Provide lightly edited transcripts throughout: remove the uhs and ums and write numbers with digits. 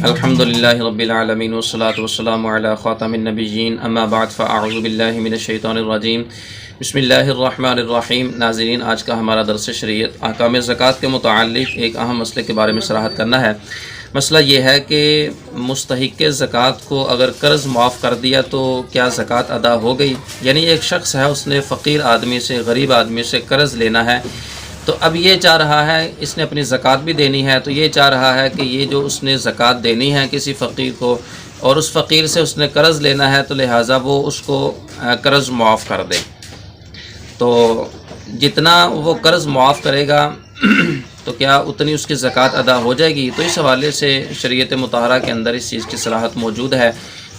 الحمدللہ رب العالمین والصلاة والسلام علی خاتم النبیین اما بعد فاعوذ باللہ من الشیطان الرجیم بسم اللہ الرحمن الرحیم۔ ناظرین، آج کا ہمارا درس شریعت احکام زکوٰۃ کے متعلق ایک اہم مسئلے کے بارے میں صراحت کرنا ہے۔ مسئلہ یہ ہے کہ مستحق زکوٰۃ کو اگر قرض معاف کر دیا تو کیا زکوٰۃ ادا ہو گئی؟ یعنی ایک شخص ہے، اس نے فقیر آدمی سے، غریب آدمی سے قرض لینا ہے، تو اب یہ چاہ رہا ہے، اس نے اپنی زکوٰۃ بھی دینی ہے، تو یہ چاہ رہا ہے کہ یہ جو اس نے زکوٰۃ دینی ہے کسی فقیر کو اور اس فقیر سے اس نے قرض لینا ہے، تو لہٰذا وہ اس کو قرض معاف کر دے۔ تو جتنا وہ قرض معاف کرے گا تو کیا اتنی اس کی زکوٰۃ ادا ہو جائے گی؟ تو اس حوالے سے شریعت مطہرہ کے اندر اس چیز کی صراحت موجود ہے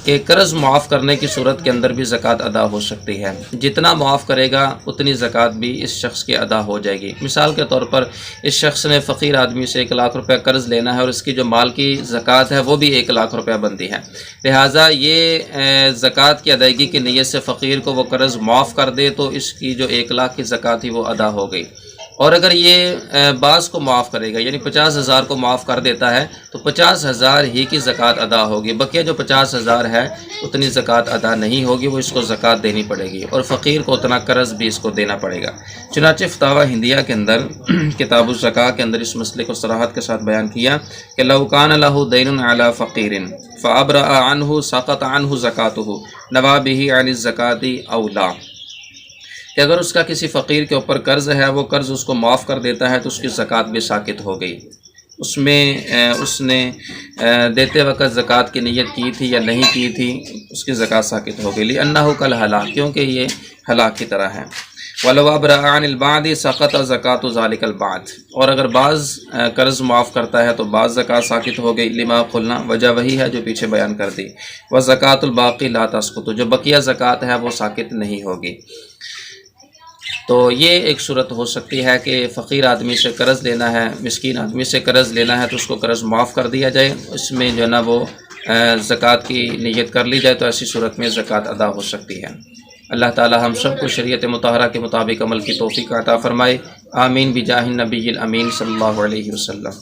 کہ قرض معاف کرنے کی صورت کے اندر بھی زکوٰۃ ادا ہو سکتی ہے۔ جتنا معاف کرے گا اتنی زکوٰۃ بھی اس شخص کی ادا ہو جائے گی۔ مثال کے طور پر اس شخص نے فقیر آدمی سے 1,00,000 روپے قرض لینا ہے اور اس کی جو مال کی زکوٰۃ ہے وہ بھی 1,00,000 روپے بنتی ہے، لہٰذا یہ زکوٰۃ کی ادائیگی کی نیت سے فقیر کو وہ قرض معاف کر دے تو اس کی جو 1,00,000 کی زکوٰۃ تھی وہ ادا ہو گئی۔ اور اگر یہ بعض کو معاف کرے گا، یعنی 50,000 کو معاف کر دیتا ہے تو 50,000 ہی کی زکوٰۃ ادا ہوگی، بقیہ جو 50,000 ہے اتنی زکوٰۃ ادا نہیں ہوگی، وہ اس کو زکوٰۃ دینی پڑے گی اور فقیر کو اتنا قرض بھی اس کو دینا پڑے گا۔ چنانچہ فتاوی ہندیہ کے اندر کتاب الزکاۃ کے اندر اس مسئلے کو صراحت کے ساتھ بیان کیا کہ لو کان لہ دین علی فقیر فابرأ عنہ سقط عنہ زکاتہ نوی بہ عن الزکاۃ او لا، کہ اگر اس کا کسی فقیر کے اوپر قرض ہے، وہ قرض اس کو معاف کر دیتا ہے تو اس کی زکوٰۃ بھی ساقط ہو گئی۔ اس میں اس نے دیتے وقت زکوٰۃ کی نیت کی تھی یا نہیں کی تھی، اس کی زکوٰۃ ساقط ہو گئی، لأنہ کالہلاک، کیونکہ یہ ہلاک کی طرح ہے۔ وَلَوْ أَبْرَأَ عَنِ الْبَعْضِ سَقَطَ زَكَاةُ ذَلِكَ الْبَعْضِ، اور اگر بعض قرض معاف کرتا ہے تو بعض زکوٰۃ ساقط ہو گئی، لما قلنا، وجہ وہی ہے جو پیچھے بیان کر دی، وَزَكَاةُ الْبَاقِي لَا تَسْقُطُ، جو بقیہ زکوٰۃ ہے وہ ساقط نہیں ہوگی۔ تو یہ ایک صورت ہو سکتی ہے کہ فقیر آدمی سے قرض لینا ہے، مسکین آدمی سے قرض لینا ہے تو اس کو قرض معاف کر دیا جائے، اس میں جو ہے نا وہ زکوٰۃ کی نیت کر لی جائے تو ایسی صورت میں زکوٰۃ ادا ہو سکتی ہے۔ اللہ تعالی ہم سب کو شریعت مطہرہ کے مطابق عمل کی توفیق عطا فرمائے، آمین بجاہ النبی الامین صلی اللہ علیہ وسلم۔